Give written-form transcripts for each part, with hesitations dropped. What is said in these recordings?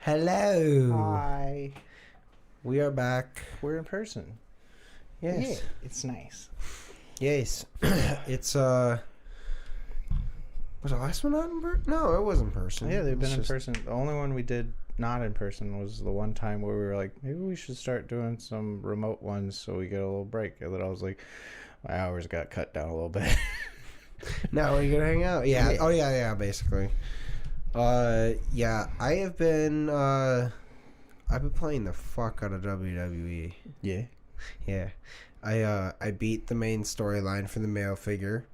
Hello. Hi. We are back. We're in person. Yes. Yeah, it's nice. Yes. It's was the last one not in person? No, it was in person. Yeah, they've been It's in just- person. The only one we did not in person was the one time where we were like, maybe we should start doing some remote ones so we get a little break. And then I was like, my hours got cut down a little bit. Now we're gonna hang out. Yeah. Yeah. Oh yeah, basically. Yeah, I have been I've been playing the fuck out of WWE. Yeah. Yeah. I beat the main storyline for the male figure.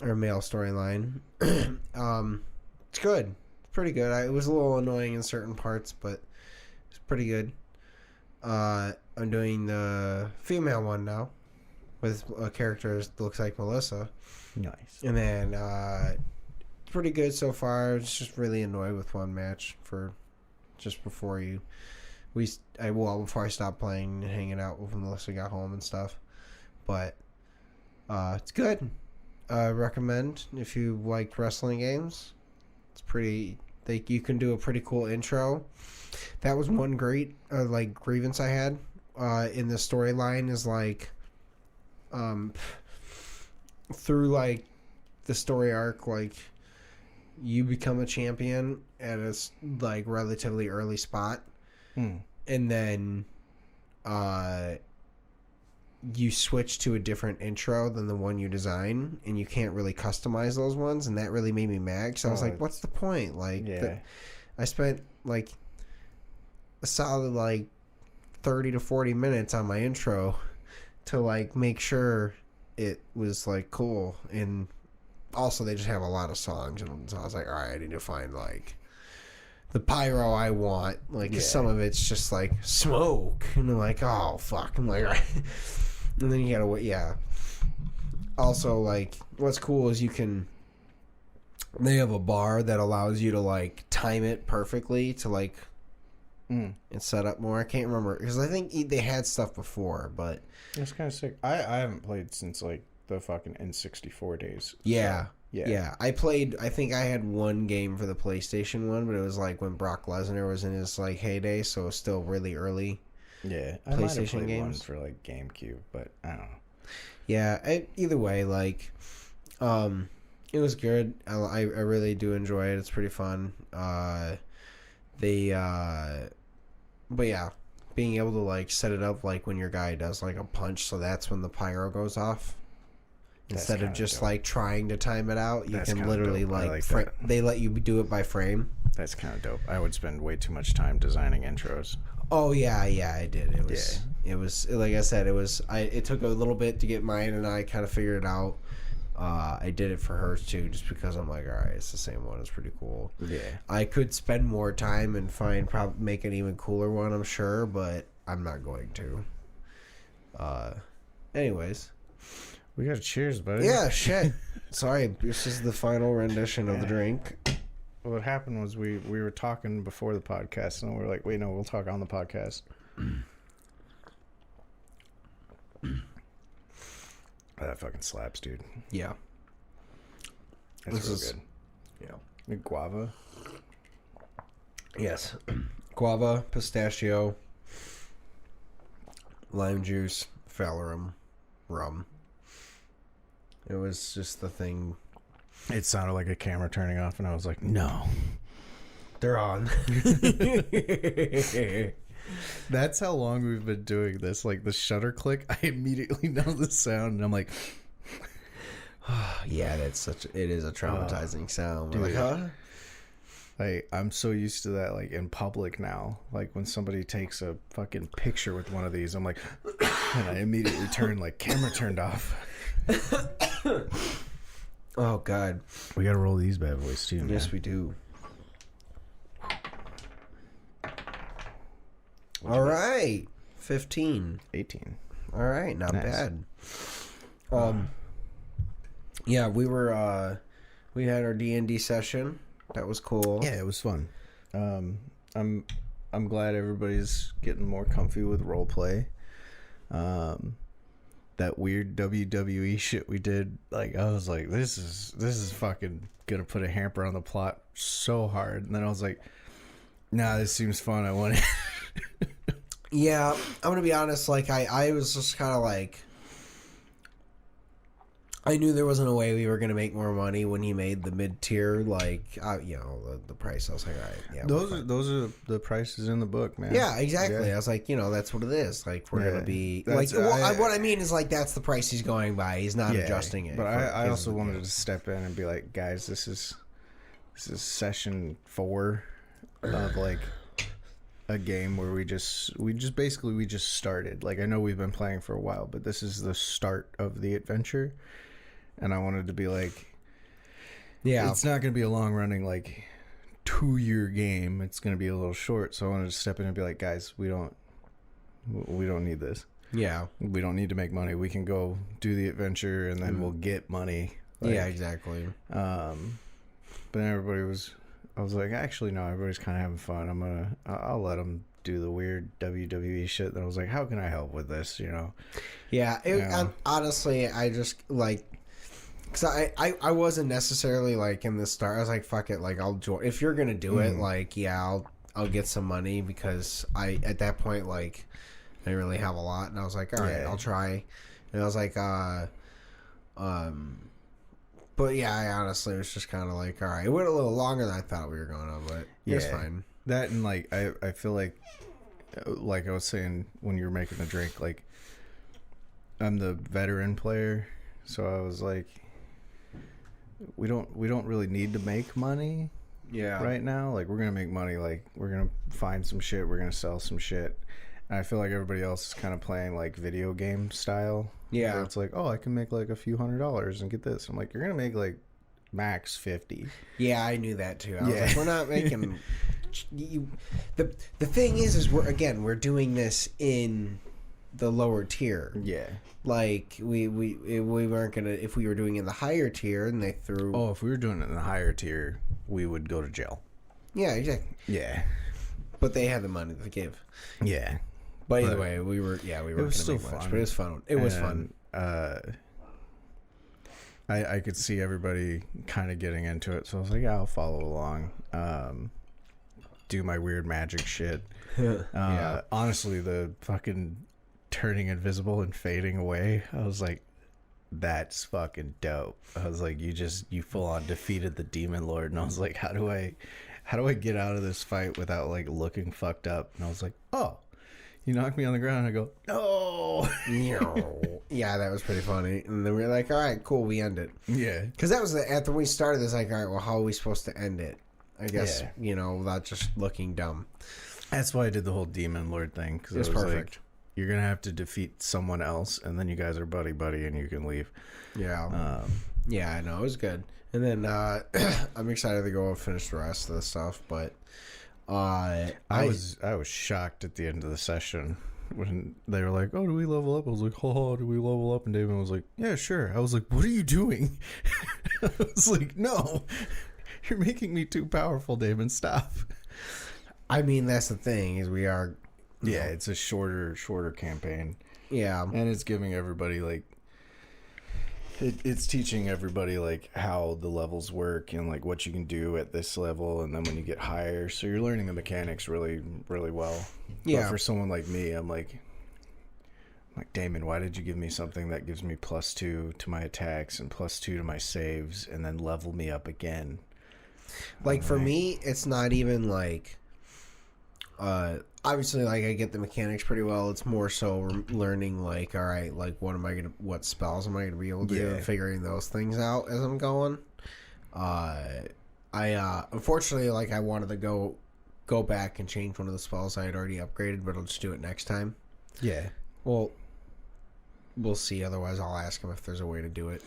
Or male storyline. It's good. It's pretty good. It was a little annoying in certain parts, but it's pretty good. I'm doing the female one now with a character that looks like Melissa. Nice. And then pretty good so far. I was just really annoyed with one match for just before before I stopped playing and hanging out with Melissa got home and stuff. But it's good. I recommend if you like wrestling games. It's pretty. You can do a pretty cool intro. That was one great grievance I had in the storyline is like through like the story arc, like you become a champion at a like relatively early spot, and then you switch to a different intro than the one you design, and you can't really customize those ones, and that really made me mad. So I was like, "What's the point?" Like, I spent like a solid like 30 to 40 minutes on my intro to like make sure it was like cool, and also they just have a lot of songs, and so I was like, all right, I need to find like the pyro I want, like 'cause some of it's just like smoke, and I'm like, oh fuck, I'm like, all right. And then you gotta wait. Also, like, what's cool is they have a bar that allows you to like time it perfectly to like and set up more. I can't remember because I think they had stuff before, but It's kind of sick. I haven't played since like the fucking N64 days. yeah. So, Yeah, I think I had one game for the PlayStation one, but it was like when Brock Lesnar was in his like heyday, so it was still really early. Yeah, I might have PlayStation played games. one for like GameCube, but I don't know. Yeah, either way, like, it was good. I really do enjoy it. It's pretty fun. But yeah, being able to like set it up like when your guy does like a punch, so that's when the pyro goes off. Instead of just like trying to time it out, you can literally like they let you do it by frame. That's kind of dope. I would spend way too much time designing intros. Oh yeah, I did. It was like I said, it took a little bit to get mine, and I kind of figured it out. I did it for hers too, just because I'm like, all right, it's the same one. It's pretty cool. Yeah, I could spend more time and make an even cooler one, I'm sure, but I'm not going to. Anyways, we got a cheers, buddy. yeah, shit. Sorry, this is the final rendition of the drink. What happened was we were talking before the podcast, and we were like, wait, no, we'll talk on the podcast. That fucking slaps, dude. Yeah. That's real good. Yeah. The guava. Yes. Guava, pistachio, lime juice, Valorum, rum. It was just the thing. It sounded like a camera turning off, and I was like, no. They're on. That's how long we've been doing this. Like the shutter click, I immediately know the sound, and I'm like, yeah, it is a traumatizing sound. We're dude. like, huh? Like, I'm so used to that, like, in public now. Like, when somebody takes a fucking picture with one of these, I'm like, and I immediately turn, like, camera turned off. Oh, God. We gotta roll these bad boys, too, man. Yes, we do. All right. 15. 18. All right, not Nice. bad. Yeah, we had our D&D session. That was cool. Yeah, it was fun. I'm glad everybody's getting more comfy with role play. That weird WWE shit we did, like, I was like, this is fucking gonna put a hamper on the plot so hard. And then I was like, Nah, this seems fun. I want it. Yeah, I'm gonna be honest. Like I was just kind of like, I knew there wasn't a way we were gonna make more money when he made the mid tier, like the price. I was like, all right, yeah. Those are the prices in the book, man. Yeah, exactly. Yeah. I was like, that's what it is. Like we're gonna be like, what I mean is like that's the price he's going by. He's not adjusting it. But I also wanted to step in and be like, guys, this is session 4 of like a game where we just started. Like I know we've been playing for a while, but this is the start of the adventure. And I wanted to be like, yeah, it's not going to be a long running, like 2-year game. It's going to be a little short. So I wanted to step in and be like, guys, we don't need this. Yeah. We don't need to make money. We can go do the adventure and then we'll get money. Like, yeah, exactly. But then I was like, actually, no, everybody's kind of having fun. I'll let them do the weird WWE shit. Then I was like, how can I help with this? Yeah. Honestly, I just like, because I wasn't necessarily like in the start. I was like, fuck it, like I'll join if you're gonna do it. Like, yeah, I'll get some money because at that point like I didn't really have a lot, and I was like, all right, I'll try. And I was like, but yeah, I honestly was just kind of like, all right, it went a little longer than I thought we were going on, but it's fine. That and like I feel like I was saying when you were making the drink, like I'm the veteran player, so I was like, we don't really need to make money right now. Like we're gonna make money, like we're gonna find some shit, we're gonna sell some shit. And I feel like everybody else is kind of playing like video game style. Yeah, where it's like, oh, I can make like a few $100s and get this. I'm like, you're gonna make like max 50. Yeah, I knew that too. I was like, we're not making the thing is we're doing this in the lower tier. Yeah, like we weren't gonna, if we were doing it in the higher tier and they threw, if we were doing it in the higher tier, we would go to jail. Yeah, exactly. Yeah, but they had the money to give. Yeah, but either way, we were it was still fun. Much, but it was fun. It was fun. I could see everybody kind of getting into it, so I was like, yeah, I'll follow along. Do my weird magic shit. Yeah. Honestly, the fucking turning invisible and fading away, I was like, that's fucking dope. I was like, you full on defeated the demon lord, and I was like, how do I get out of this fight without like looking fucked up? And I was like, oh, you knocked me on the ground. And I go, no. Yeah, that was pretty funny. And then we were like, all right, cool, we end it. Yeah, because that was after we started this, like, all right, well, how are we supposed to end it? I guess, without just looking dumb. That's why I did the whole demon lord thing, because it was perfect. Like, you're gonna have to defeat someone else, and then you guys are buddy and you can leave. Yeah. Yeah, I know, it was good. And then I'm excited to go and finish the rest of the stuff, but I was shocked at the end of the session when they were like, oh, do we level up? I was like, oh, do we level up? And David was like, yeah, sure. I was like, what are you doing? I was like, no, you're making me too powerful, David. Stop. I mean, that's the thing, is we are... Yeah, it's a shorter campaign. Yeah. And it's giving everybody, like... It's teaching everybody, like, how the levels work and, like, what you can do at this level and then when you get higher. So you're learning the mechanics really, really well. Yeah. But for someone like me, I'm like, Damon, why did you give me something that gives me +2 to my attacks and +2 to my saves and then level me up again? Like, for me, it's not even, like... obviously, like, I get the mechanics pretty well. It's more so learning, like, all right, like, what spells am I gonna be able to do, and figuring those things out as I'm going. Unfortunately, like, I wanted to go back and change one of the spells I had already upgraded, but I'll just do it next time. Yeah. Well, we'll see. Otherwise, I'll ask him if there's a way to do it.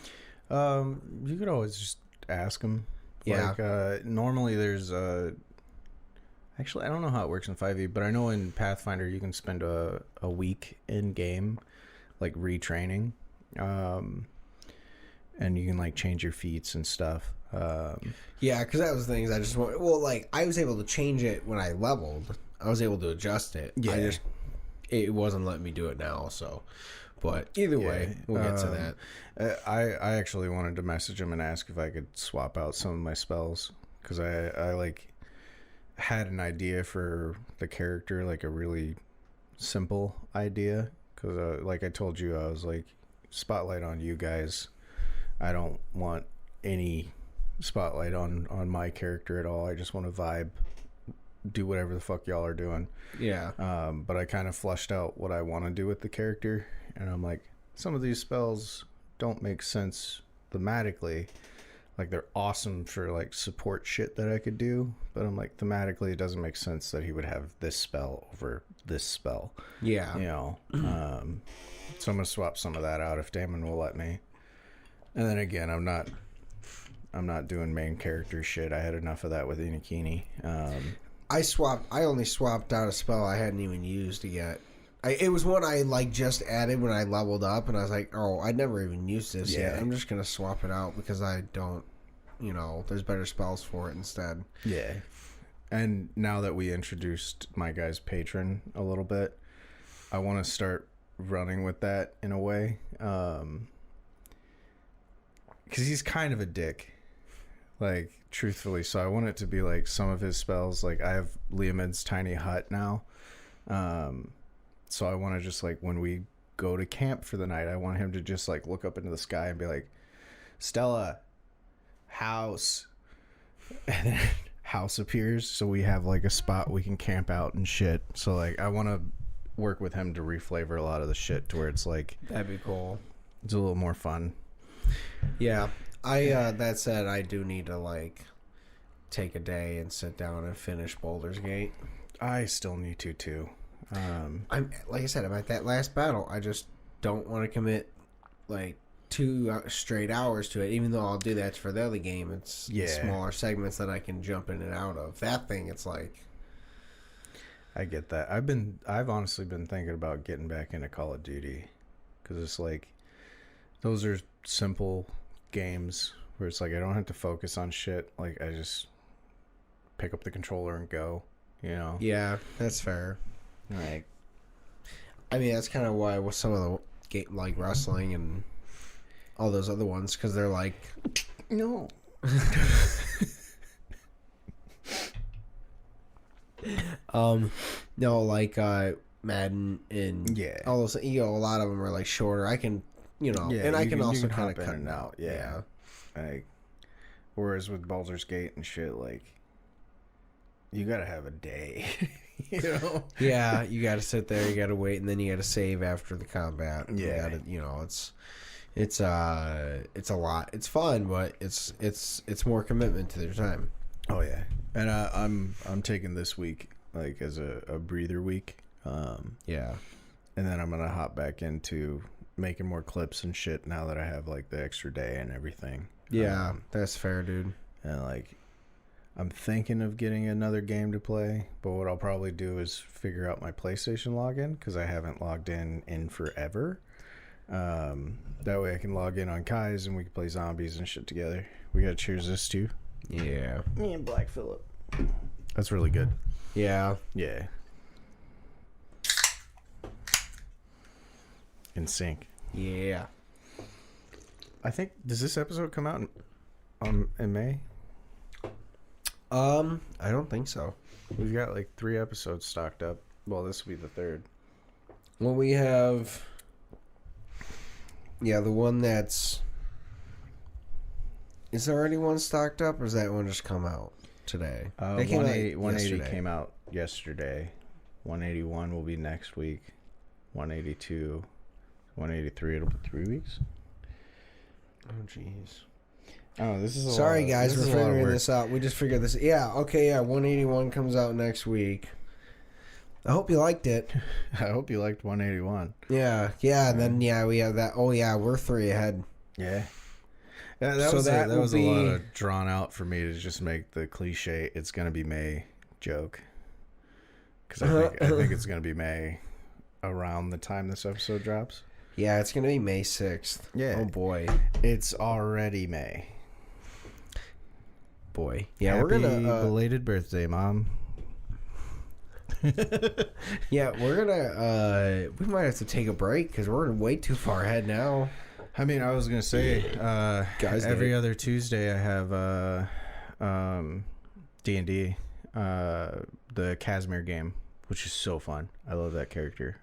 You could always just ask him. Yeah. Like, normally there's actually, I don't know how it works in 5e, but I know in Pathfinder you can spend a week in game, like, retraining, and you can, like, change your feats and stuff. Yeah, because that was the things I just want. Well, like, I was able to change it when I leveled. I was able to adjust it. Yeah. It wasn't letting me do it now, so. But either way, we'll get to that. I actually wanted to message him and ask if I could swap out some of my spells, because I like... had an idea for the character, like a really simple idea, because like I told you, I was like, spotlight on you guys. I don't want any spotlight on my character at all. I just want to vibe, do whatever the fuck y'all are doing. Yeah. But I kind of fleshed out what I want to do with the character, and I'm like, some of these spells don't make sense thematically. Like, they're awesome for like support shit that I could do, but I'm like, thematically it doesn't make sense that he would have this spell over this spell. Yeah. You know. So I'm gonna swap some of that out if Damon will let me. And then again, I'm not doing main character shit. I had enough of that with Inukini. I only swapped out a spell I hadn't even used yet. It was one I like just added when I leveled up, and I was like, oh, I never even used this yet. I'm just gonna swap it out because I don't, there's better spells for it instead. Yeah. And now that we introduced my guy's patron a little bit, I want to start running with that in a way. Because he's kind of a dick. Like, truthfully. So I want it to be like some of his spells. Like, I have Leomed's tiny hut now. So I want to just, like, when we go to camp for the night, I want him to just, like, look up into the sky and be like, Stella, house. And then house appears, so we have, like, a spot we can camp out and shit. So, like, I want to work with him to reflavor a lot of the shit to where it's, like... That'd be cool. It's a little more fun. Yeah. That said, I do need to, like, take a day and sit down and finish Baldur's Gate. I still need to, too. I'm like I said, I'm at that last battle. I just don't want to commit like 2 straight hours to it, even though I'll do that for the other game. It's smaller segments that I can jump in and out of. That thing, it's like, I get that. I've honestly been thinking about getting back into Call of Duty, because it's like, those are simple games where it's like I don't have to focus on shit. Like, I just pick up the controller and go, Yeah, that's fair. Right. I mean, that's kind of why with some of the game, like wrestling and all those other ones, because they're like, no. No, like Madden and all those. A lot of them are like shorter. I can, and I can also kind of cut in and out. Yeah. Like, whereas with Baldur's Gate and shit, like, you gotta have a day. Yeah, you got to sit there, you got to wait, and then you got to save after the combat. Yeah, it's a lot. It's fun, but it's more commitment to their time. Oh yeah, and I'm taking this week like as a breather week. Yeah, and then I'm gonna hop back into making more clips and shit now that I have like the extra day and everything. Yeah, that's fair, dude. And like, I'm thinking of getting another game to play, but what I'll probably do is figure out my PlayStation login, because I haven't logged in forever. That way I can log in on Kai's and we can play zombies and shit together. We gotta cheers this too. Yeah. Me and Black Phillip. That's really good. Yeah. Yeah. In sync. Yeah. I think, does this episode come out in May? I don't think so. We've got like 3 episodes stocked up. Well, this will be the 3rd. Well, we have, the one that's, is there already one stocked up, or is that one just come out today? 180 came out yesterday. 181 will be next week. 182, 183, it'll be 3 weeks. Oh, jeez. Oh, this is sorry, guys. We're figuring this out. We just figured this. Yeah. Okay. Yeah. 181 comes out next week. I hope you liked it. I hope you liked 181. Yeah. Yeah. And then we have that. Oh yeah, we're 3 ahead. Yeah. Yeah. That was a lot of drawn out for me to just make the cliche "it's gonna be May" joke, because I think it's gonna be May around the time this episode drops. Yeah, it's gonna be May 6th. Yeah. Oh boy, it's already May. Boy. Yeah, Happy we're gonna belated birthday, Mom. Yeah, we're gonna we might have to take a break because we're way too far ahead now. I mean, I was gonna say, Guys, every other Tuesday I have D&D the Casimir game, which is so fun. I love that character.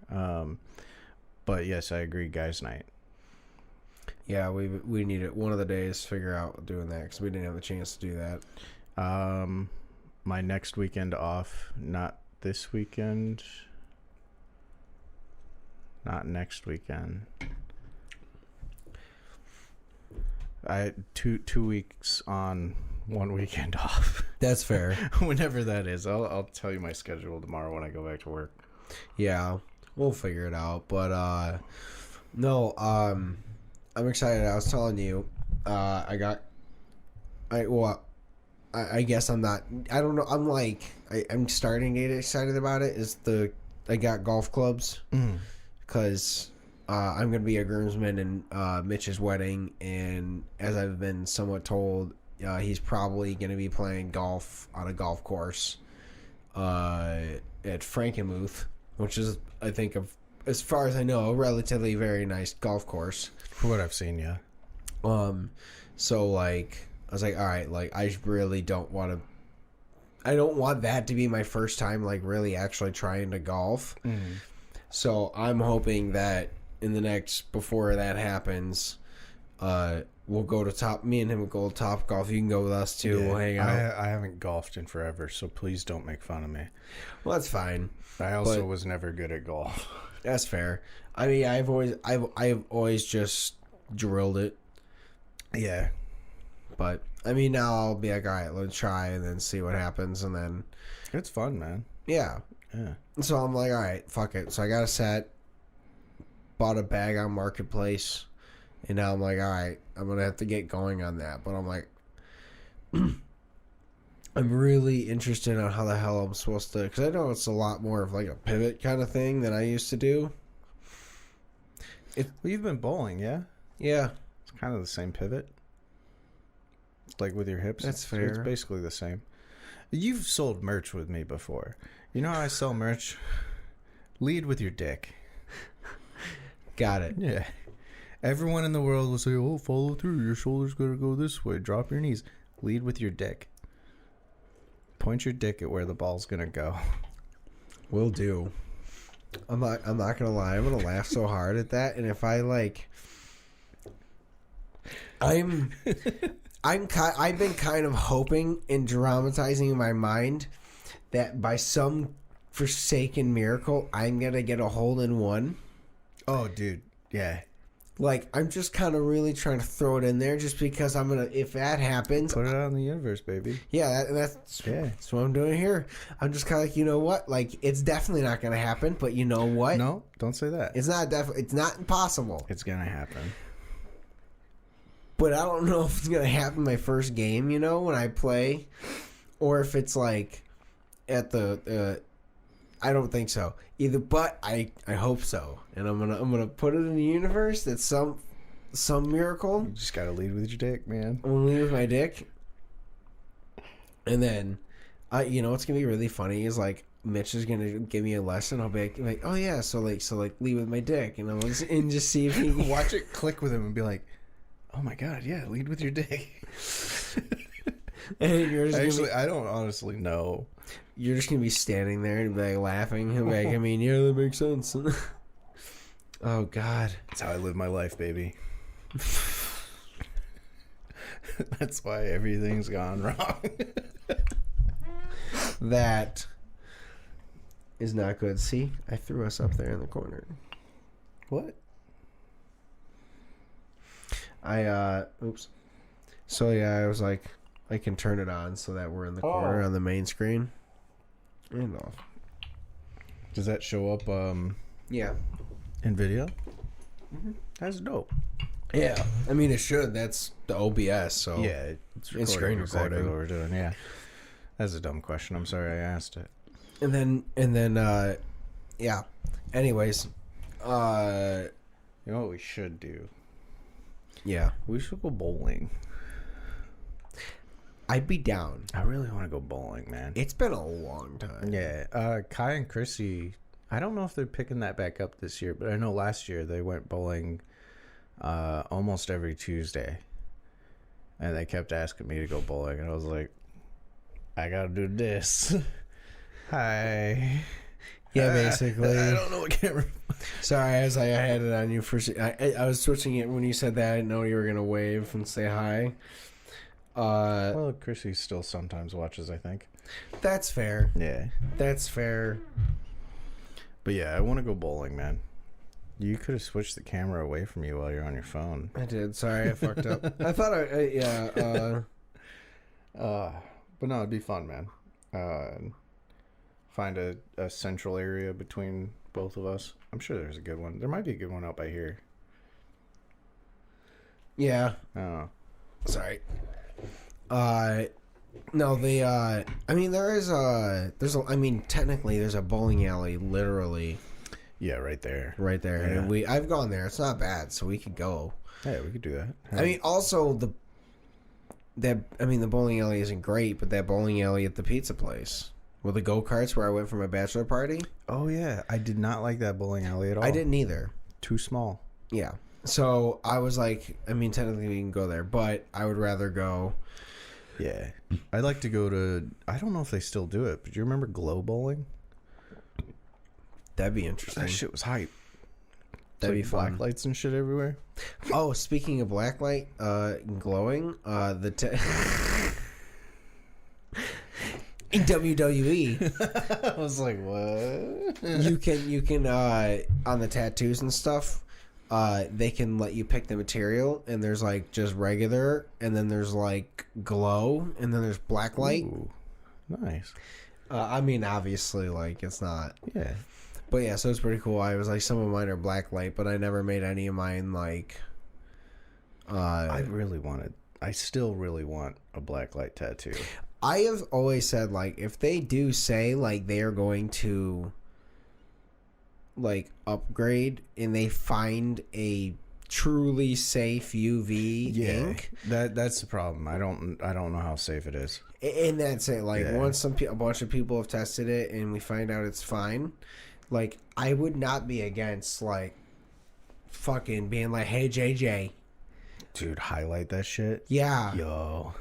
But yes, I agree. Guys' night. Yeah, we need it one of the days to figure out doing that because we didn't have the chance to do that. My next weekend off, not this weekend, not next weekend. I 2 weeks on, 1 weekend off. That's fair. Whenever that is, I'll tell you my schedule tomorrow when I go back to work. Yeah, we'll figure it out. But no, I'm excited. I was telling you, I guess I'm not. I don't know. I'm starting to get excited about it. I got golf clubs because I'm gonna be a groomsman in Mitch's wedding, and as I've been somewhat told, he's probably gonna be playing golf on a golf course at Frankenmuth, which is, I think, as far as I know, a relatively very nice golf course. For what I've seen, yeah. So like, I was like, all right, like I really don't want to. I don't want that to be my first time, like really actually trying to golf. So I'm hoping that before that happens, we'll go to Top. Me and him will go to Top Golf. You can go with us too. Yeah, we'll hang out. I haven't golfed in forever, so please don't make fun of me. Well, that's fine. I also was never good at golf. That's fair. I mean, I've always just drilled it. Yeah. But I mean, now I'll be like, all right, let's try and then see what happens, and then it's fun, man. Yeah. So I'm like, all right, fuck it. So I got a set, bought a bag on Marketplace, and now I'm like, all right, I'm gonna have to get going on that. But I'm like, I'm really interested on how the hell I'm supposed to, because I know it's a lot more of like a pivot kind of thing than I used to do. Well, you've been bowling, yeah? Yeah. It's kind of the same pivot. Like with your hips. That's fair. It's basically the same. You've sold merch with me before. You know how I sell merch? Lead with your dick. Got it. Yeah. Everyone in the world will say, oh, follow through. Your shoulder's going to go this way. Drop your knees. Lead with your dick. Point your dick at where the ball's going to go. Will do. I'm not gonna lie. I'm gonna laugh so hard at that. And if I I've been kind of hoping and dramatizing in my mind that by some forsaken miracle, I'm gonna get a hole-in-one. Oh, dude. Yeah. Like, I'm just kind of really trying to throw it in there just because I'm going to, if that happens. Put it out in the universe, baby. Yeah, that's what I'm doing here. I'm just kind of like, you know what? Like, it's definitely not going to happen, but you know what? No, don't say that. It's not impossible. It's going to happen. But I don't know if it's going to happen my first game, when I play. Or if it's like at the, I don't think so either, but I hope so. And I'm gonna put it in the universe that some miracle. You just gotta lead with your dick, man. I'm gonna lead with my dick. And then what's gonna be really funny is like Mitch is gonna give me a lesson. I'll be like, oh yeah, so lead with my dick, and I'm just see if he can watch it click with him and be like, oh my god, yeah, lead with your dick. And you're just I don't honestly know. You're just gonna be standing there and be like laughing. He'll be like, I mean, yeah, that makes sense. Oh God, that's how I live my life, baby. That's why everything's gone wrong. That is not good. See, I threw us up there in the corner. What? Oops. So yeah, I was like, I can turn it on so that we're in the corner on the main screen. And off. Does that show up? Yeah. In video? Mm-hmm. That's dope. Yeah. I mean, it should. That's the OBS, so. Yeah, it's screen recording. Exactly what we're doing, yeah. That's a dumb question. I'm sorry I asked it. And then, yeah. Anyways. You know what we should do? Yeah. We should go bowling. I'd be down. I really want to go bowling, man. It's been a long time. Yeah. Kai and Chrissy, I don't know if they're picking that back up this year, but I know last year they went bowling almost every Tuesday. And they kept asking me to go bowling. And I was like, I gotta do this. Hi. Yeah, basically. I don't know what camera. Sorry, I had it on you for. I was switching it when you said that. I didn't know you were gonna wave and say hi. Well, Chrissy still sometimes watches, I think. That's fair. Yeah, that's fair. But yeah, I want to go bowling, man. You could have switched the camera away from you while you're on your phone. I did. Sorry, I fucked up. I thought but no, it'd be fun, man. Find a central area between both of us. I'm sure there's a good one. There might be a good one out by here. Yeah. Oh. Sorry. No, I mean, technically there's a bowling alley literally. Yeah, right there. Right there. Yeah. And I've gone there. It's not bad, so we could go. Yeah, we could do that. Yeah. I mean, also the bowling alley isn't great, but that bowling alley at the pizza place with the go-karts where I went for my bachelor party. Oh yeah, I did not like that bowling alley at all. I didn't either. Too small. Yeah. So I was like, I mean, technically we can go there, but I would rather go. Yeah. I'd like to go to, I don't know if they still do it, but do you remember Glow Bowling? That'd be interesting. That shit was hype. That'd be fun. Black lights and shit everywhere. Oh, speaking of blacklight, glowing, in WWE, I was like, what? you can on the tattoos and stuff, they can let you pick the material, and there's like just regular, and then there's like glow, and then there's blacklight. Ooh, nice. I mean, obviously, like it's not. Yeah. But yeah, so it's pretty cool. I was like, some of mine are blacklight, but I never made any of mine like. I still really want a blacklight tattoo. I have always said, like, if they do say like they are going to like upgrade and they find a truly safe UV ink, that's the problem. I don't know how safe it is. And that's it. Like once a bunch of people have tested it and we find out it's fine, like I would not be against like fucking being like, hey JJ, dude, highlight that shit. Yeah. Yo.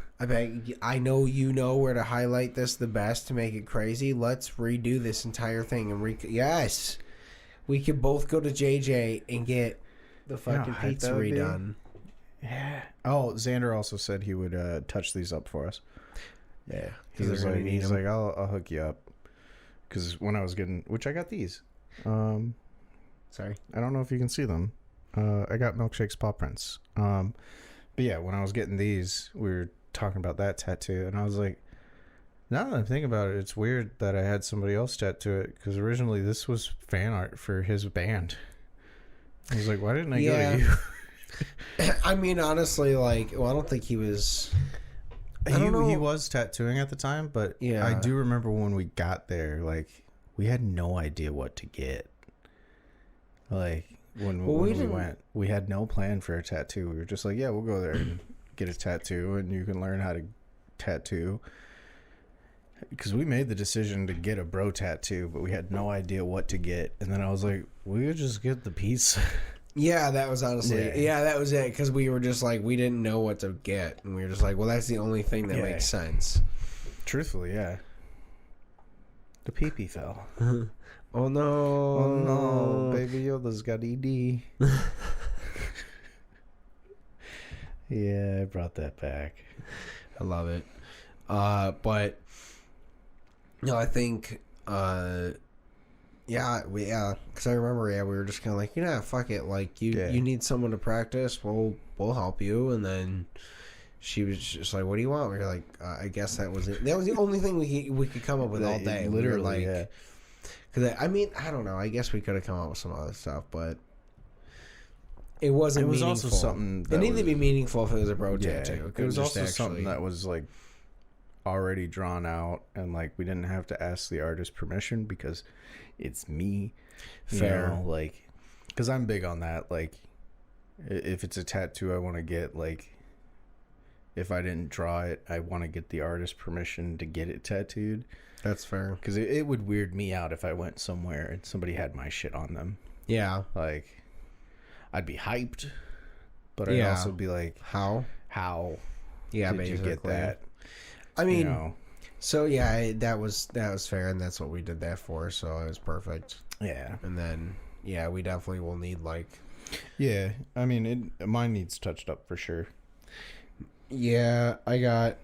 I know you know where to highlight this the best to make it crazy. Let's redo this entire thing and yes, we could both go to JJ and get the fucking pizza redone. Yeah. Oh, Xander also said he would touch these up for us. Yeah, he's like, I'll hook you up. Because when I was getting, which I got these. Sorry, I don't know if you can see them. I got Milkshake's paw prints. But yeah, when I was getting these, we were talking about that tattoo, and I was like, now that I'm thinking about it, it's weird that I had somebody else tattoo it, because originally this was fan art for his band. I was like, why didn't I go to you? I mean, honestly, like, well, I don't think he was. I don't know. He was tattooing at the time, but yeah, I do remember when we got there, like, we had no idea what to get. Like, when we went, we had no plan for a tattoo. We were just like, yeah, we'll go there and get a tattoo, and you can learn how to tattoo. Because we made the decision to get a bro tattoo, but we had no idea what to get. And then I was like, we could just get the pizza. Yeah, that was honestly, that was it. Because we were just like, we didn't know what to get. And we were just like, well, that's the only thing that makes sense. Truthfully, yeah. The pee-pee fell. Oh, no. Oh, no. Baby Yoda's got ED. Yeah, I brought that back. I love it. But no, I think because I remember we were just kind of like, fuck it, like you need someone to practice, we'll help you. And then she was just like, what do you want? We were like, I guess that was it. That was the only thing we could come up with all day. Literally, because I mean, I don't know, I guess we could have come up with some other stuff, but it wasn't. It was meaningful. Also something that needed to be meaningful if it was a bro tattoo. It was also something that was like already drawn out, and like we didn't have to ask the artist permission because it's me. Fair. You know, like, because I'm big on that. Like, if it's a tattoo I want to get, like, if I didn't draw it, I want to get the artist permission to get it tattooed. That's fair. Because it would weird me out if I went somewhere and somebody had my shit on them. Yeah. Like, I'd be hyped, but I'd also be like, how yeah, did basically. You get that? I mean, So yeah, that was fair, and that's what we did that for. So it was perfect. Yeah. And then we definitely will need like. Yeah, I mean, mine needs touched up for sure. Yeah, I got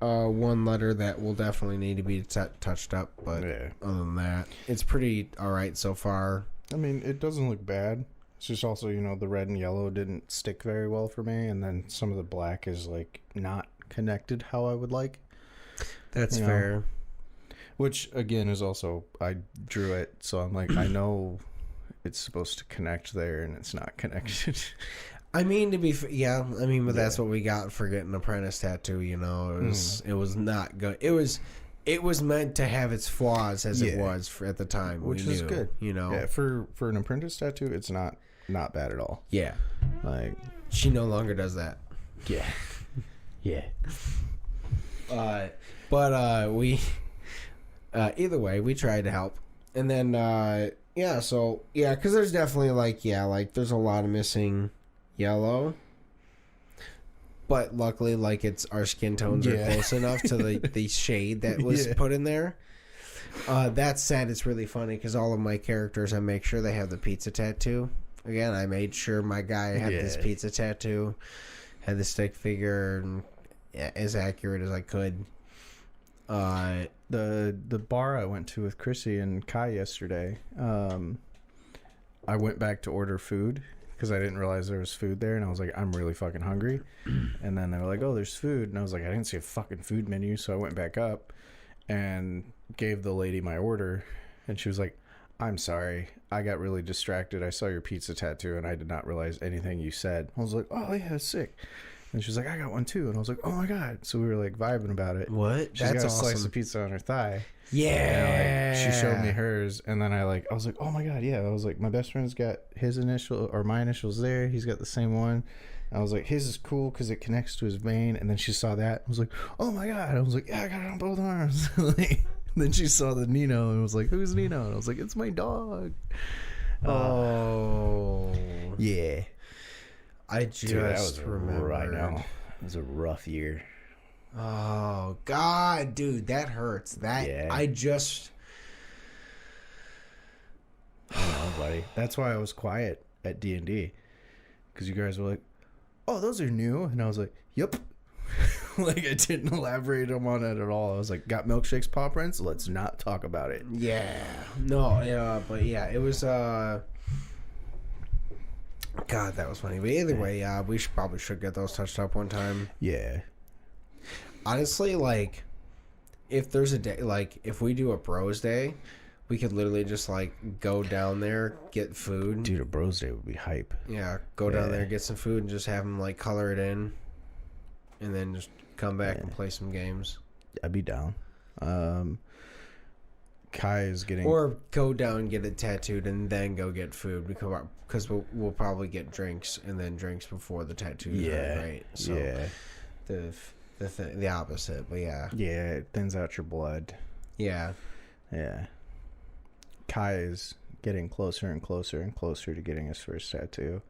one letter that will definitely need to be touched up, but other than that, it's pretty all right so far. I mean, it doesn't look bad. It's just also, the red and yellow didn't stick very well for me, and then some of the black is like not connected how I would like. That's fair. Which again is also, I drew it, so I'm like, I know it's supposed to connect there, and it's not connected. I mean, but that's what we got for getting an apprentice tattoo. It was not good. It was meant to have its flaws as it was at the time, which is good. Yeah, for an apprentice tattoo, it's not bad at all. Yeah, like she no longer does that. Yeah, yeah. But we either way, we tried to help, and then because there's definitely there's a lot of missing yellow, but luckily our skin tones are close enough to the shade that was put in there. That said, it's really funny because all of my characters, I make sure they have the pizza tattoo. Again, I made sure my guy had this pizza tattoo, had the stick figure, and as accurate as I could. The bar I went to with Chrissy and Kai yesterday, I went back to order food because I didn't realize there was food there, and I was like, I'm really fucking hungry. And then they were like, oh, there's food, and I was like, I didn't see a fucking food menu, so I went back up and gave the lady my order, and she was like, I'm sorry, I got really distracted. I saw your pizza tattoo, and I did not realize anything you said. I was like, oh yeah, sick. And she was like, I got one too. And I was like, oh my God. So we were like vibing about it. What? She's got a slice of pizza on her thigh. Yeah. And, she showed me hers. And then I was like, oh my God. Yeah. I was like, my best friend's got his initial or my initials there. He's got the same one. I was like, his is cool because it connects to his vein. And then she saw that. I was like, oh my God. I was like, yeah, I got it on both arms. Then she saw the Nino and was like, who's Nino? And I was like, it's my dog. Oh. Yeah. I just remember right now. It was a rough year. Oh God, dude, that hurts. I know, buddy. That's why I was quiet at D&D, because you guys were like, "Oh, those are new," and I was like, "Yep." I didn't elaborate on it at all. I was like, "Got milkshakes, pop rents? Let's not talk about it." Yeah. No. Yeah. But yeah, it was. God, that was funny. But either way, we should get those touched up one time. Yeah. Honestly, if there's a day, if we do a bros day, we could literally just go down there, get food. Dude, a bros day would be hype. Yeah, go down there, get some food, and just have them color it in, and then just come back and play some games. I'd be down. Kai is getting, or go down, get it tattooed, and then go get food because we'll probably get drinks and then drinks before the tattoo. Yeah, right. So the opposite, but yeah, it thins out your blood. Yeah. Kai is getting closer and closer and closer to getting his first tattoo.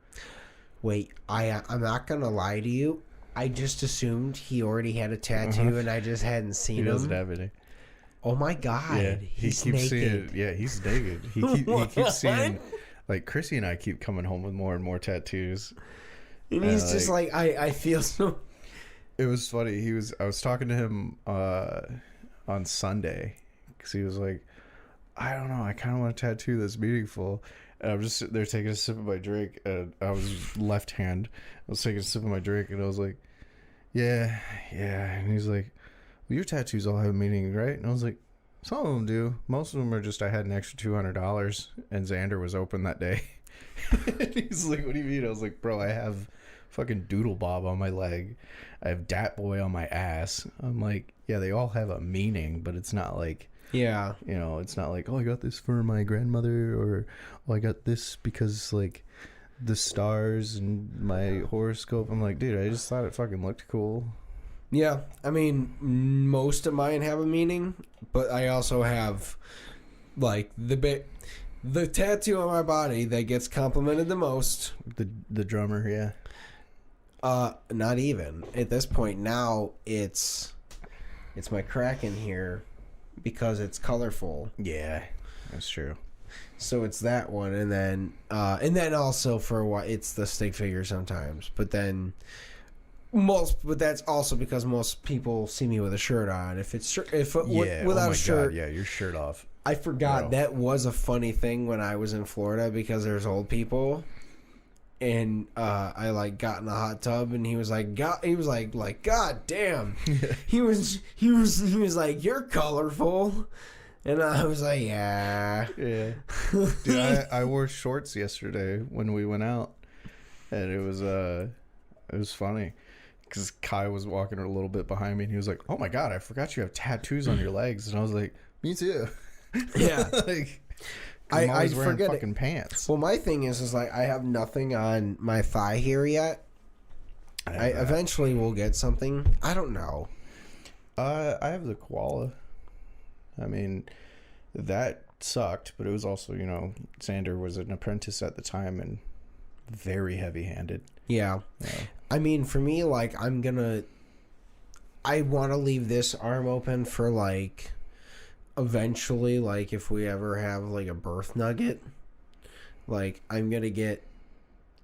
Wait, I'm not gonna lie to you. I just assumed he already had a tattoo, and I just hadn't seen him. He doesn't have any. Oh my God, he's naked. He's naked. He keeps seeing, Chrissy and I keep coming home with more and more tattoos. And he's just I feel so. It was funny. I was talking to him on Sunday because he was like, I don't know, I kind of want a tattoo that's meaningful. And I'm just sitting there taking a sip of my drink, and I was left hand. I was taking a sip of my drink, and I was like, yeah. And he's like, well, your tattoos all have meaning, right? And I was like, some of them do. Most of them are just I had an extra $200 and Xander was open that day. And he's like, what do you mean? I was like, bro, I have fucking Doodle Bob on my leg. I have Dat Boy on my ass. I'm like, yeah, they all have a meaning, but it's not like, it's not like, oh, I got this for my grandmother, or oh, I got this because the stars and my horoscope. I'm like, dude, I just thought it fucking looked cool. Yeah, I mean, most of mine have a meaning, but I also have, the tattoo on my body that gets complimented the most. The drummer, yeah. Not even. At this point now, it's It's my Kraken here because it's colorful. Yeah, that's true. So it's that one, and then also for a while it's the stick figure sometimes. But that's also because most people see me with a shirt on. If it's without a shirt, God, your shirt off. I forgot that was a funny thing when I was in Florida because there's old people, and I like got in the hot tub and he was like God damn, he was like, you're colorful. And I was like, yeah. Dude, I wore shorts yesterday when we went out, and it was funny because Kai was walking a little bit behind me, and he was like, "Oh my God, I forgot you have tattoos on your legs," and I was like, "Me too." Yeah, like I forget fucking pants. Well, my thing is like I have nothing on my thigh here yet. I eventually will get something. I don't know. I have the koala. I mean, that sucked, but it was also, Xander was an apprentice at the time and very heavy-handed. Yeah. I mean, for me, like, I want to leave this arm open for, like, eventually, like, if we ever have, like, a birth nugget, like, I'm going to get...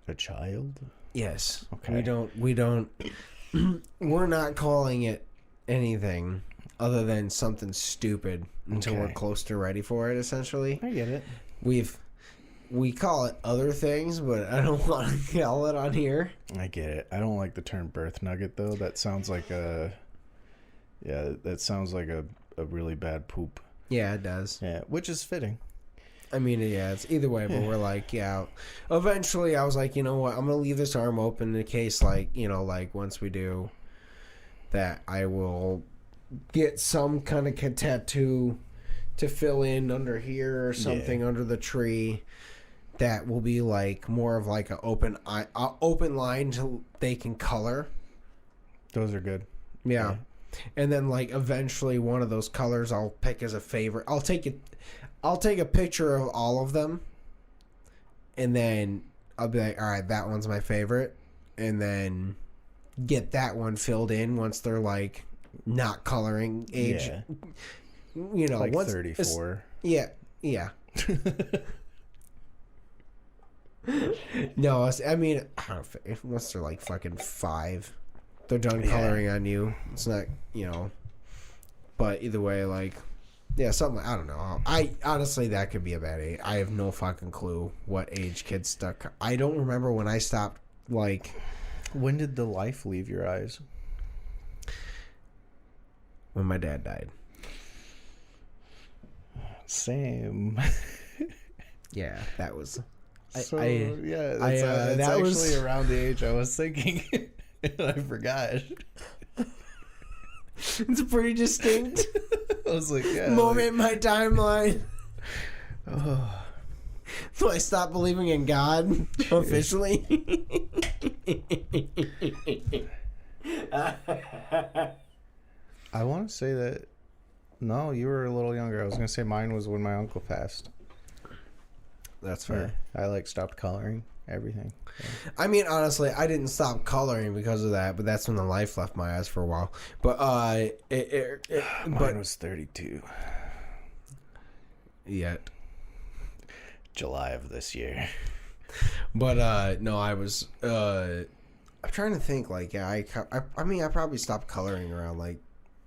A child? Yes. Okay. We don't... We're not calling it anything other than something stupid until we're close to ready for it, essentially. I get it. We call it other things, but I don't want to call it on here. I get it. I don't like the term birth nugget, though. That sounds like a really bad poop. Yeah, it does. Yeah, which is fitting. I mean, yeah, it's either way, but we're like, yeah. Eventually, I was like, you know what? I'm going to leave this arm open in case, like, like once we do that, I will get some kind of tattoo to fill in under here or something under the tree that will be like more of like an open line to they can color. Those are good. Yeah. And then like eventually one of those colors I'll pick as a favorite. I'll take a picture of all of them and then I'll be like, all right, that one's my favorite, and then get that one filled in once they're like not coloring age. Yeah. Like once 34. Yeah. No, I mean, I don't know, once they're like fucking 5, they're done coloring on you. It's not, but either way, like, yeah, something, I don't know. I honestly, that could be a bad age. I have no fucking clue what age kids stuck. I don't remember when I stopped, like. When did the life leave your eyes? When my dad died. Same. Yeah, that was. That's actually around the age I was thinking, and I forgot. It's pretty distinct. I was like, moment in my timeline. So I stopped believing in God officially. I want to say that. No, you were a little younger. I was going to say mine was when my uncle passed. That's fair. Yeah, I stopped coloring everything. Yeah. I mean, honestly, I didn't stop coloring because of that, but that's when the life left my eyes for a while. But mine was 32. Yet. July of this year. But no, I was. I'm trying to think. Like, yeah, I mean, I probably stopped coloring around like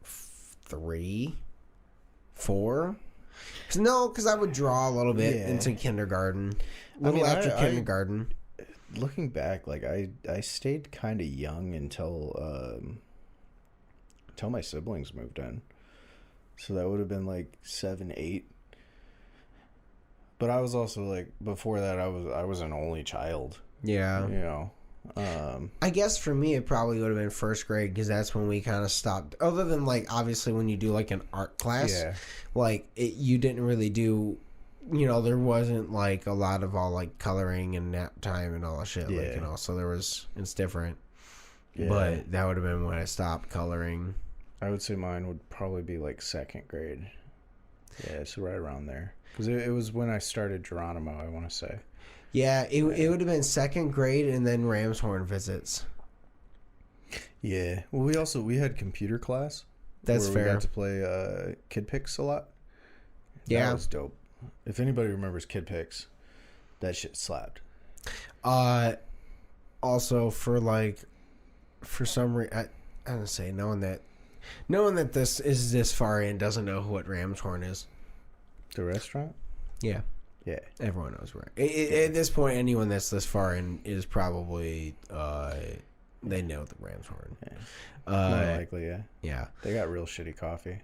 3, 4. No, because I would draw a little bit into kindergarten. After kindergarten. Looking back, like I stayed kind of young until my siblings moved in. So that would have been like 7, 8. But I was also like, before that, I was an only child. Yeah. I guess for me, it probably would have been first grade because that's when we kind of stopped. Other than like, obviously, when you do like an art class, like you didn't really do, there wasn't like a lot of all like coloring and nap time and all that shit. Yeah. Like, so it's different. Yeah. But that would have been when I stopped coloring. I would say mine would probably be like second grade. Yeah, so right around there. Because it was when I started Geronimo, I want to say. Yeah, it would have been second grade and then Ramshorn visits. Yeah. Well, we had computer class That's fair. We got to play Kid Pix a lot. Yeah. That was dope. If anybody remembers Kid Pix, that shit slapped. Also for some reason, I don't say knowing that this is this far in doesn't know what Ramshorn is. The restaurant? Yeah. Yeah. Everyone knows where. At this point, anyone that's this far in is probably they know the Ramshorn. Yeah. More likely, yeah. Yeah. They got real shitty coffee.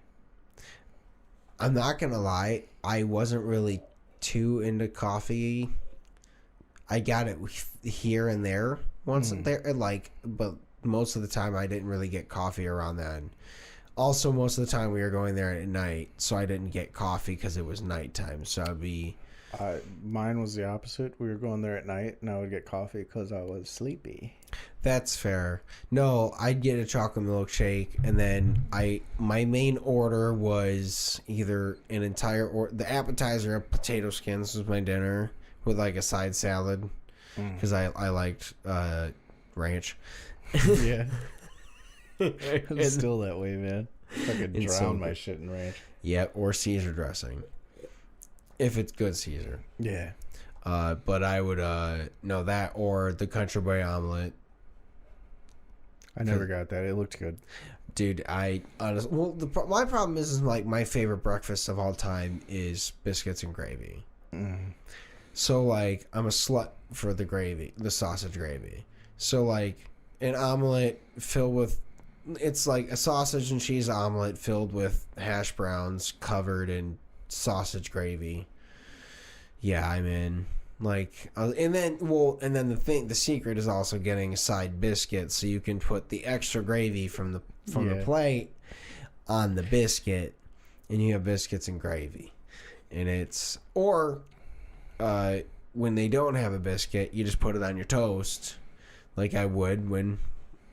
I'm not gonna lie, I wasn't really too into coffee. I got it here and there once there, but most of the time I didn't really get coffee around then. Also, most of the time we were going there at night, so I didn't get coffee because it was nighttime. So I'd be. Mine was the opposite. We were going there at night, and I would get coffee because I was sleepy. That's fair. No, I'd get a chocolate milkshake, and then my main order was either an entire the appetizer of potato skins was my dinner with like a side salad because I liked ranch. Yeah, it's still that way, man. I could drown my shit in ranch. Yeah, or Caesar dressing. If it's good Caesar. Yeah. But I would know that or the Country Boy omelet. I never got that. It looked good. Dude, my problem is like my favorite breakfast of all time is biscuits and gravy. So like I'm a slut for the gravy, the sausage gravy. So like an omelet filled with, it's like a sausage and cheese omelet filled with hash browns covered in sausage gravy. Yeah, I'm in. Like, and then the secret is also getting a side biscuit, so you can put the extra gravy from the plate on the biscuit, and you have biscuits and gravy. And it's when they don't have a biscuit, you just put it on your toast, like I would when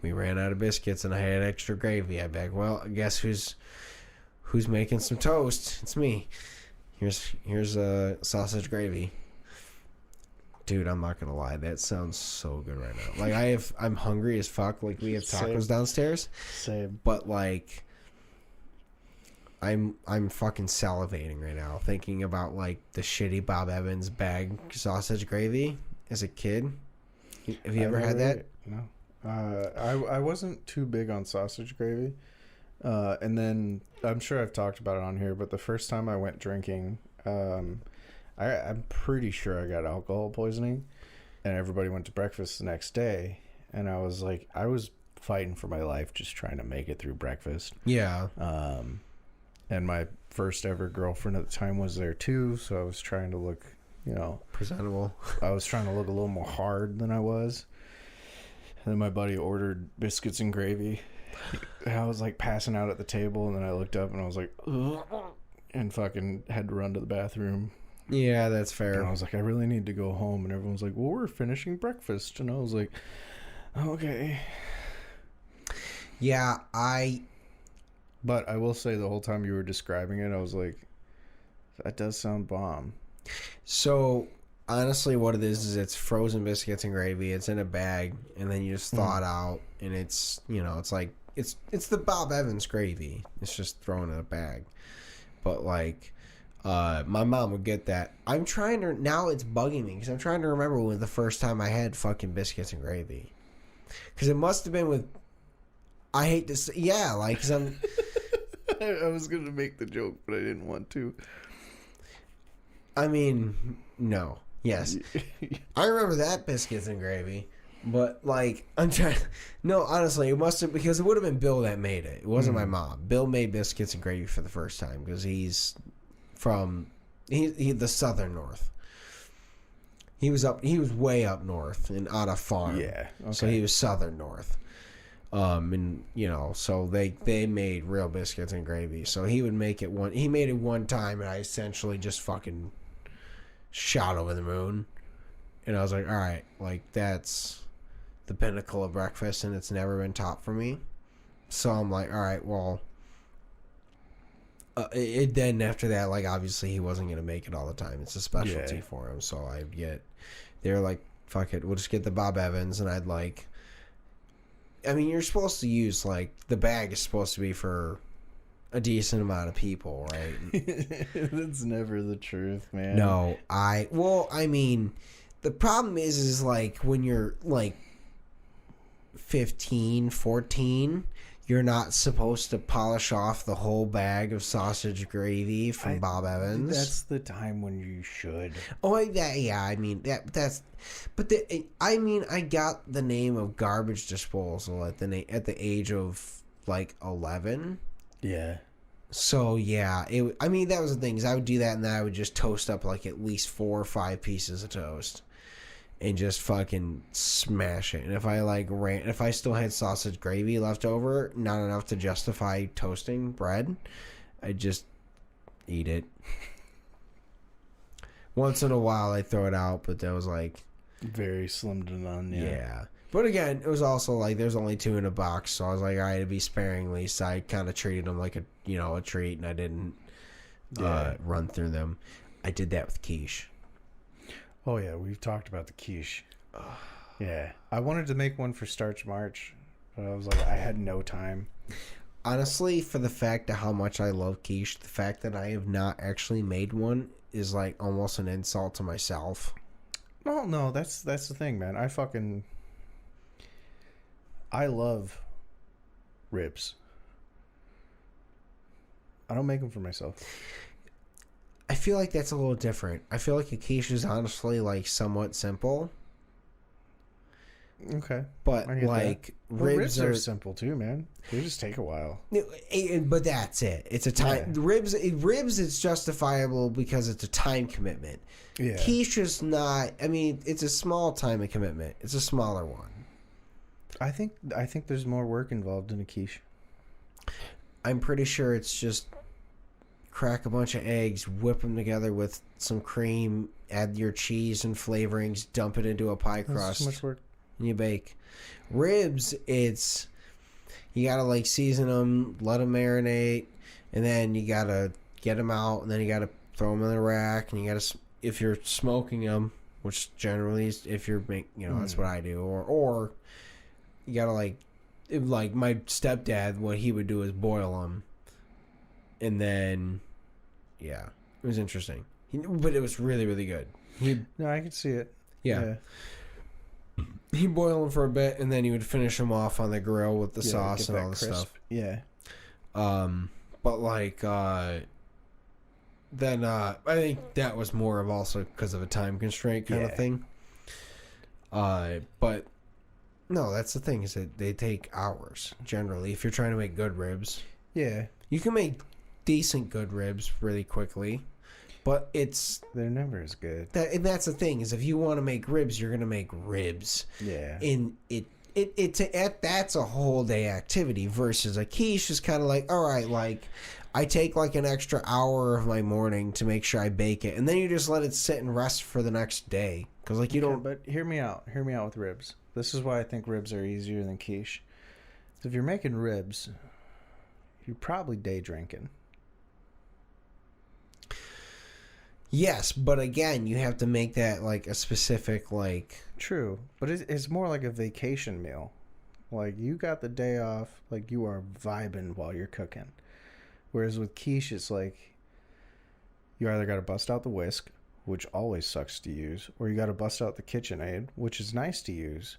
we ran out of biscuits and I had extra gravy. I'd be like, well, I guess who's making some toast? It's me. Here's sausage gravy. Dude, I'm not gonna lie, that sounds so good right now. Like I'm hungry as fuck. Like we have tacos downstairs. Same. But like I'm fucking salivating right now thinking about like the shitty Bob Evans bag sausage gravy as a kid. Have you ever had that? No. I wasn't too big on sausage gravy. And then I'm sure I've talked about it on here, but the first time I went drinking, I'm pretty sure I got alcohol poisoning, and everybody went to breakfast the next day, and I was fighting for my life just trying to make it through breakfast. Yeah. And my first ever girlfriend at the time was there too, so I was trying to look, presentable. I was trying to look a little more hard than I was. And then my buddy ordered biscuits and gravy. And I was like passing out at the table, and then I looked up and I was like, ugh, and fucking had to run to the bathroom. Yeah, that's fair. And I was like, I really need to go home. And everyone's like, well, we're finishing breakfast. And I was like, okay. Yeah, But I will say the whole time you were describing it, I was like, that does sound bomb. So, honestly, what it is it's frozen biscuits and gravy. It's in a bag, and then you just thaw it out. And it's, it's like, it's the Bob Evans gravy. It's just thrown in a bag. But, like, my mom would get that. Now it's bugging me because I'm trying to remember when the first time I had fucking biscuits and gravy. Because it must have been with, I hate to say, yeah, like, because I'm. I was going to make the joke, but I didn't want to. I mean, no. Yes. I remember that biscuits and gravy. But, like, I'm trying. No, honestly, it must have, because it would have been Bill that made it. It wasn't my mom. Bill made biscuits and gravy for the first time because he's from the southern north. He was way up north and on a farm. Yeah. Okay. So he was southern north. And so they made real biscuits and gravy. So he would make it he made it one time, and I essentially just fucking shot over the moon. And I was like, all right, like that's the pinnacle of breakfast, and it's never been topped for me. So I'm like, all right, well, then after that, like obviously he wasn't gonna make it all the time. It's a specialty for him. So they're like, fuck it, we'll just get the Bob Evans, and I'd like. I mean, you're supposed to use, like, the bag is supposed to be for a decent amount of people, right? That's never the truth, man. No, I mean, the problem is like when you're like 15, 14, you're not supposed to polish off the whole bag of sausage gravy from Bob Evans. That's the time when you should. Oh, yeah. I mean I got the name of garbage disposal at the age of like 11. Yeah. So yeah, that was the thing. Is I would do that, and then I would just toast up like at least 4 or 5 pieces of toast, and just fucking smash it. And if I still had sausage gravy left over, not enough to justify toasting bread, I'd just eat it. Once in a while, I'd throw it out, but that was like very slim to none. Yeah. But again, it was also like there's only 2 in a box, so I was like, all right, it'd be sparingly. So I kind of treated them like a treat, and I didn't run through them. I did that with quiche. Oh yeah, we've talked about the quiche. Yeah, I wanted to make one for Starch March, but I was like, I had no time. Honestly, for the fact of how much I love quiche, the fact that I have not actually made one is like almost an insult to myself. Well, no, that's the thing, man. I love ribs. I don't make them for myself. I feel like that's a little different. I feel like a quiche is honestly like somewhat simple. Okay. But like ribs are simple too, man. They just take a while. But that's it. It's a time ribs it's justifiable because it's a time commitment. Yeah. Quiche is not. I mean, it's a small time commitment. It's a smaller one. I think there's more work involved in a quiche. I'm pretty sure it's just crack a bunch of eggs, whip them together with some cream, add your cheese and flavorings, dump it into a pie crust. That's too much work. And you bake. Ribs, you gotta like season them, let them marinate, and then you gotta get them out, and then you gotta throw them in the rack, and you gotta, if you're smoking them, which generally is if you're that's what I do, or you gotta like my stepdad, what he would do is boil them, and then it was interesting, but it was really, really good. No, I can see it. Yeah. He'd boil them for a bit, and then he would finish them off on the grill with the sauce and all the stuff. Yeah. But like, then I think that was more of also because of a time constraint kind of thing. But no, that's the thing, is that they take hours generally if you're trying to make good ribs. Yeah. You can make decent good ribs really quickly. But they're never as good. And that's the thing, is if you want to make ribs, you're gonna make ribs. Yeah. And that's a whole day activity versus a quiche is kind of like, all right, like I take like an extra hour of my morning to make sure I bake it, and then you just let it sit and rest for the next day because like you don't. But hear me out with ribs. This is why I think ribs are easier than quiche. So if you're making ribs, you're probably day drinking. Yes, but again, you have to make that like a specific like. True, but it's more like a vacation meal. Like you got the day off, like you are vibing while you're cooking. Whereas with quiche, it's like you either got to bust out the whisk, which always sucks to use, or you got to bust out the KitchenAid, which is nice to use,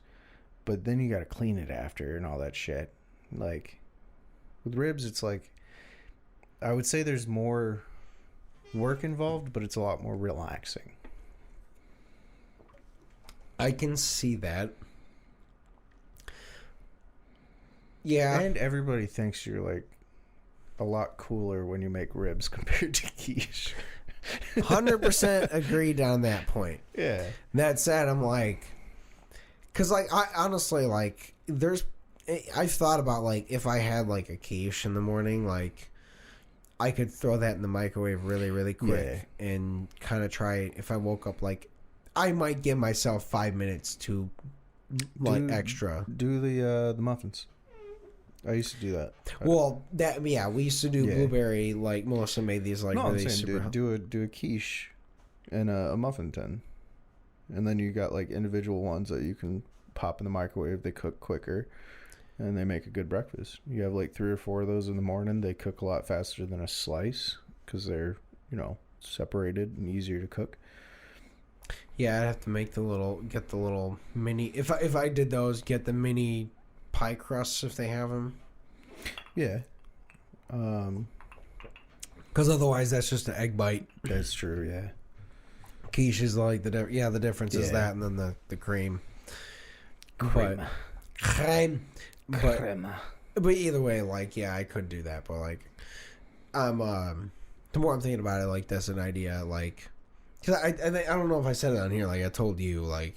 but then you got to clean it after and all that shit. Like with ribs, it's like I would say there's more work involved, but it's a lot more relaxing. I can see that. Yeah. And everybody thinks you're like a lot cooler when you make ribs compared to quiche. 100% agreed on that point. Yeah. That said, I'm like, because like I honestly like I've thought about like if I had like a quiche in the morning, like I could throw that in the microwave really, really quick and kind of try it. If I woke up, like I might give myself 5 minutes to like extra. Do the muffins. I used to do that. Well, we used to do blueberry. Like Melissa made these like really super. Do a quiche in a muffin tin, and then you got like individual ones that you can pop in the microwave. They cook quicker. and they make a good breakfast. You have like 3 or 4 of those in the morning. They cook a lot faster than a slice because they're, separated and easier to cook. Yeah, I'd have to get the little mini. If I did those, get the mini pie crusts if they have them. Yeah. Because otherwise, that's just an egg bite. That's true. Yeah. Quiche is like the difference is that and then the cream. Crema. But either way, like, yeah, I could do that. But like, the more I'm thinking about it, like, that's an idea. Like, because I don't know if I said it on here. Like, I told you like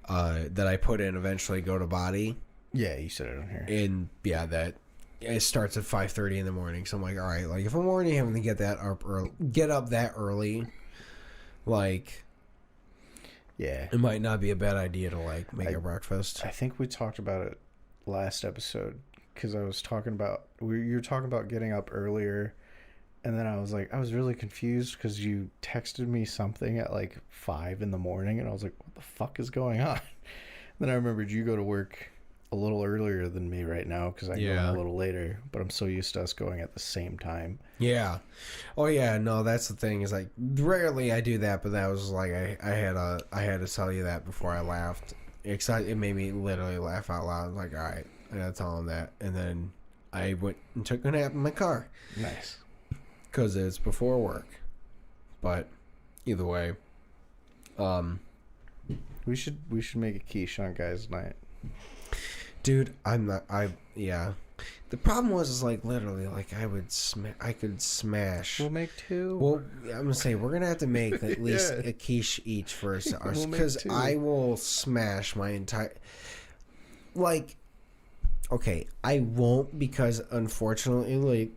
that I put in eventually go to body. Yeah, you said it on here. And yeah, that it starts at 5:30 in the morning. So I'm like, all right, like if I'm already having to get up that early, like, yeah, it might not be a bad idea to like make a breakfast. I think we talked about it last episode because I was talking about you were talking about getting up earlier, and then I was like, I was really confused because you texted me something at like 5 in the morning, and I was like, what the fuck is going on? Then I remembered you go to work a little earlier than me right now because I go a little later, but I'm so used to us going at the same time. Yeah. Oh yeah, no, that's the thing is like rarely I do that, but that was like I had to tell you that before I laughed. It made me literally laugh out loud. I was like, all right, I gotta tell him that, and then I went and took a nap in my car. Nice. Because it's before work. But either way, we should make a quiche on guys' night. Dude, yeah. The problem was like literally like I could smash. We'll make 2. Well, I'm gonna say we're gonna have to make at least a quiche each first, because I will smash my entire. Like, okay, I won't because unfortunately,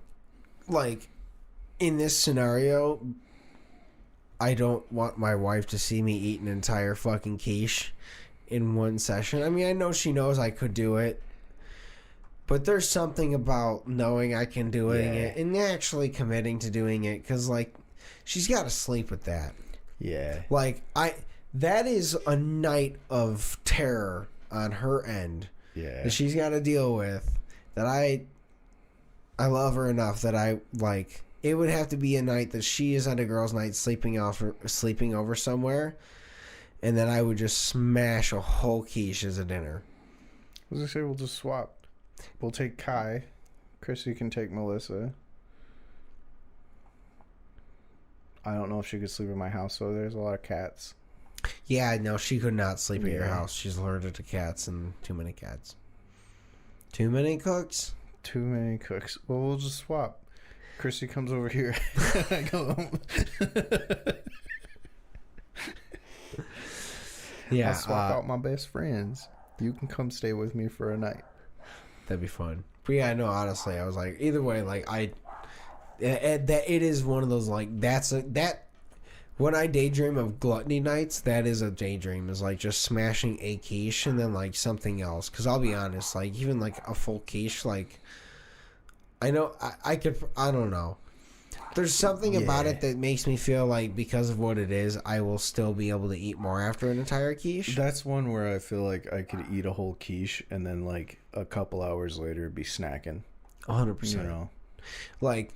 like in this scenario, I don't want my wife to see me eat an entire fucking quiche in one session. I mean, I know she knows I could do it, but there's something about knowing I can do it and actually committing to doing it, because like she's got to sleep with that. Yeah. Like that is a night of terror on her end. Yeah. That she's got to deal with. That I love her enough that I like. It would have to be a night that she is on a girls' night sleeping over somewhere. And then I would just smash a whole quiche as a dinner. I was going to say, we'll just swap. We'll take Kai. Chrissy can take Melissa. I don't know if she could sleep in my house, so there's a lot of cats. Yeah, no, she could not sleep at your house. She's allergic to cats and too many cats. Too many cooks? Too many cooks. Well, we'll just swap. Chrissy comes over here. I go home. Yeah, I'll swap out my best friends. You can come stay with me for a night. That'd be fun. But yeah, no, honestly, I was like, either way, like that it is one of those like when I daydream of gluttony nights, that is a daydream, is like just smashing a quiche and then like something else. Because I'll be honest, like even like a full quiche, like I know I don't know. There's something about it that makes me feel like because of what it is, I will still be able to eat more after an entire quiche. That's one where I feel like I could eat a whole quiche and then like a couple hours later be snacking. 100%. You know? Like,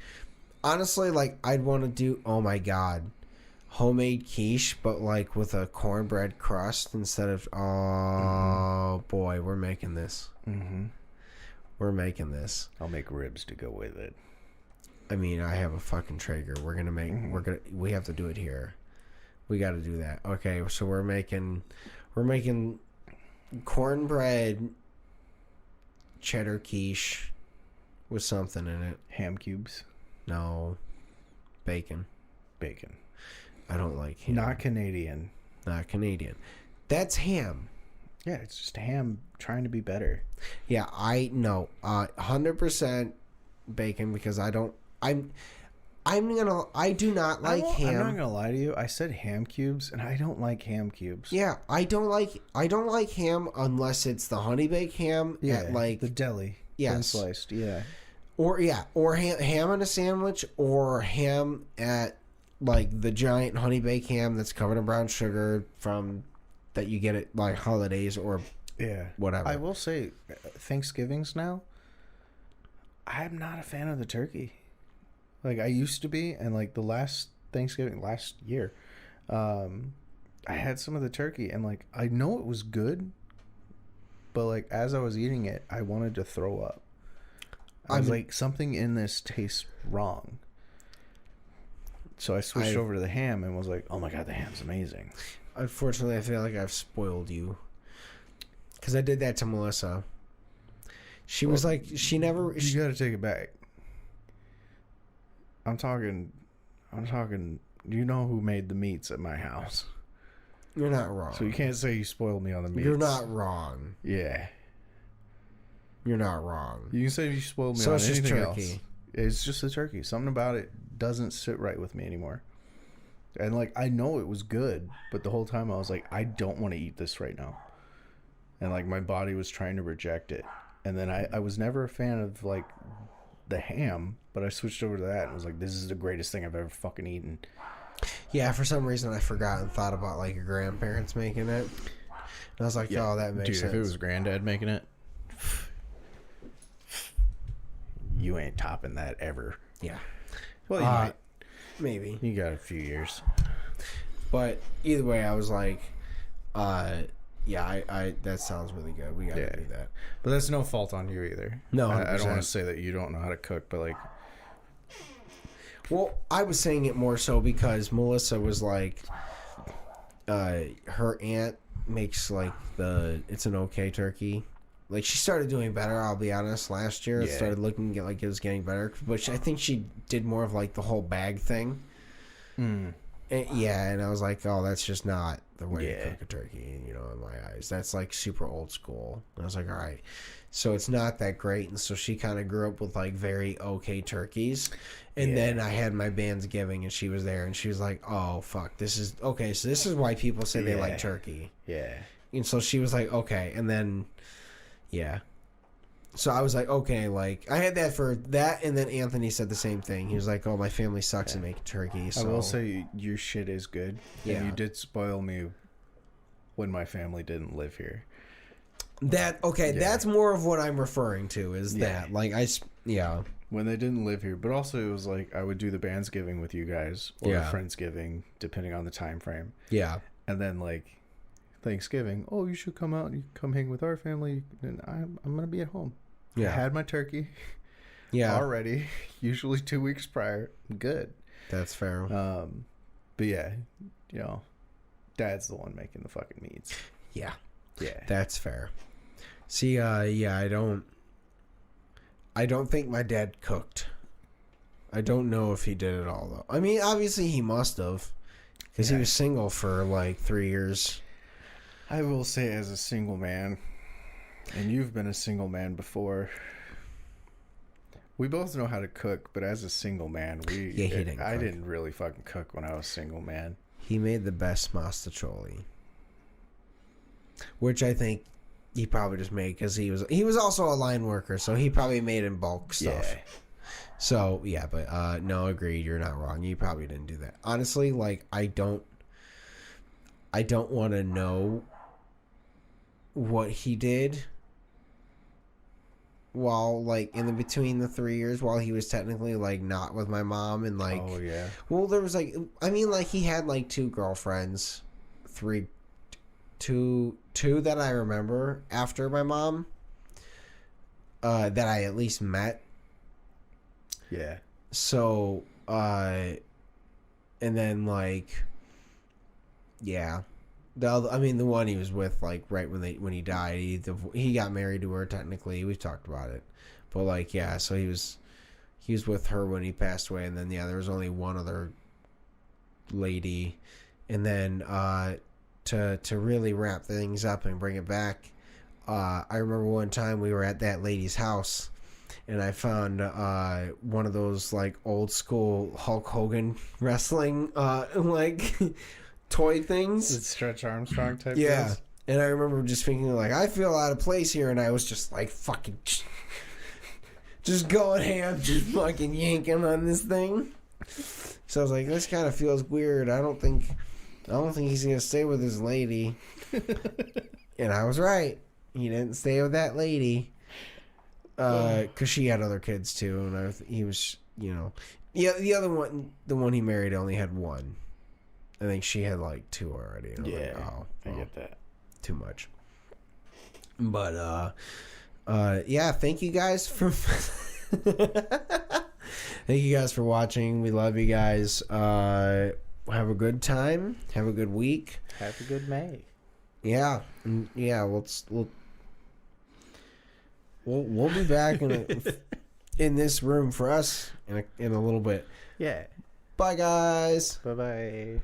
honestly, like I'd want to do, oh my God, homemade quiche, but like with a cornbread crust instead of, boy, we're making this. Mm-hmm. We're making this. I'll make ribs to go with it. I mean, I have a fucking Traeger. We have to do it here. We got to do that. Okay, so we're making cornbread cheddar quiche with something in it. Ham cubes? No. Bacon. I don't like ham. Not Canadian. That's ham. Yeah, it's just ham trying to be better. Yeah, I know. 100% bacon, because I do not like ham. I'm not gonna lie to you. I said ham cubes, and I don't like ham cubes. Yeah, I don't like ham unless it's the honey baked ham at like the deli. Yes, sliced. Yeah, or ham in a sandwich, or ham at like the giant honey baked ham that's covered in brown sugar that you get at like holidays, or whatever. I will say, Thanksgivings now, I'm not a fan of the turkey. Like, I used to be, and like the last Thanksgiving, last year, I had some of the turkey, and like, I know it was good, but like, as I was eating it, I wanted to throw up. I was like, something in this tastes wrong. So I switched over to the ham and was like, oh my God, the ham's amazing. Unfortunately, I feel like I've spoiled you. Because I did that to Melissa. She was like, she never... You got to take it back. I'm talking, you know who made the meats at my house. You're not wrong. So you can't say you spoiled me on the meats. You're not wrong. Yeah. You're not wrong. You can say you spoiled me on anything else. It's just the turkey. Something about it doesn't sit right with me anymore. And like, I know it was good, but the whole time I was like, I don't want to eat this right now. And like, my body was trying to reject it. And then I was never a fan of like the ham, but I switched over to that and was like, this is the greatest thing I've ever fucking eaten. Yeah, for some reason I forgot and thought about like your grandparents making it. And I was like, oh, that makes sense. If it was granddad making it, you ain't topping that ever. Yeah. Well, you might. Maybe. You got a few years. But either way, I was like, yeah, I that sounds really good. We got to do that. But that's no fault on you either. No, I don't want to say that you don't know how to cook, but like... Well, I was saying it more so because Melissa was like, her aunt makes like it's an okay turkey. Like, she started doing better, I'll be honest, last year. It started looking like it was getting better. But I think she did more of, like, the whole bag thing. And I was like, oh, that's just not the way to cook a turkey, you know, in my eyes. That's, like, super old school. And I was like, all right. So it's not that great. And so she kind of grew up with, like, very okay turkeys. And then I had my Bandsgiving, and she was there. And she was like, oh, fuck, this is... Okay, so this is why people say they like turkey. Yeah. And so she was like, okay. And then... Yeah. So I was like, okay, like, I had that for that, and then Anthony said the same thing. He was like, oh, my family sucks at making turkey. So. I will say your shit is good. Yeah. And you did spoil me when my family didn't live here. That's more of what I'm referring to, is that. Like, when they didn't live here. But also, it was like, I would do the Bandsgiving with you guys, or the Friendsgiving, depending on the time frame. Yeah. And then, like... Thanksgiving, oh, you should come out and you come hang with our family, and I'm gonna be at home. I had my turkey already, usually 2 weeks prior. I'm good. That's fair. But yeah, you know, Dad's the one making the fucking meats. Yeah that's fair. See, I don't think my dad cooked. I don't know if he did it all though. I mean, obviously he must have, because he was single for like 3 years. I will say, as a single man, and you've been a single man before, we both know how to cook, but as a single man, I didn't really fucking cook when I was single, man. He made the best mastacholi, which I think he probably just made because he was also a line worker, so he probably made in bulk stuff. Yeah. So, yeah, but no, agreed, you're not wrong. You probably didn't do that. Honestly, like, I don't want to know what he did while, like, in between the 3 years while he was technically, like, not with my mom, and, like... Oh, yeah. Well, there was, like... I mean, like, he had, like, 2 girlfriends. Two that I remember after my mom. That I at least met. Yeah. So, and then, like... Yeah. The one he was with, like, right when he died, he got married to her, technically. We've talked about it. But, like, yeah, so he was with her when he passed away, and then, yeah, there was only one other lady. And then, to really wrap things up and bring it back, I remember one time we were at that lady's house, and I found one of those, like, old school Hulk Hogan wrestling, like... toy things. It's Stretch Armstrong type things. And I remember just thinking, like, I feel out of place here, and I was just like fucking just going ham, just fucking yanking on this thing. So I was like, this kind of feels weird. I don't think he's gonna stay with his lady. And I was right. He didn't stay with that lady. Because she had other kids too, and he was, the other one, the one he married, only had one. I think she had like two already. And I get that. Too much. But thank you guys for watching. We love you guys. Have a good time. Have a good week. Have a good May. Yeah, We'll be back in this room for us in a little bit. Yeah. Bye, guys. Bye-bye.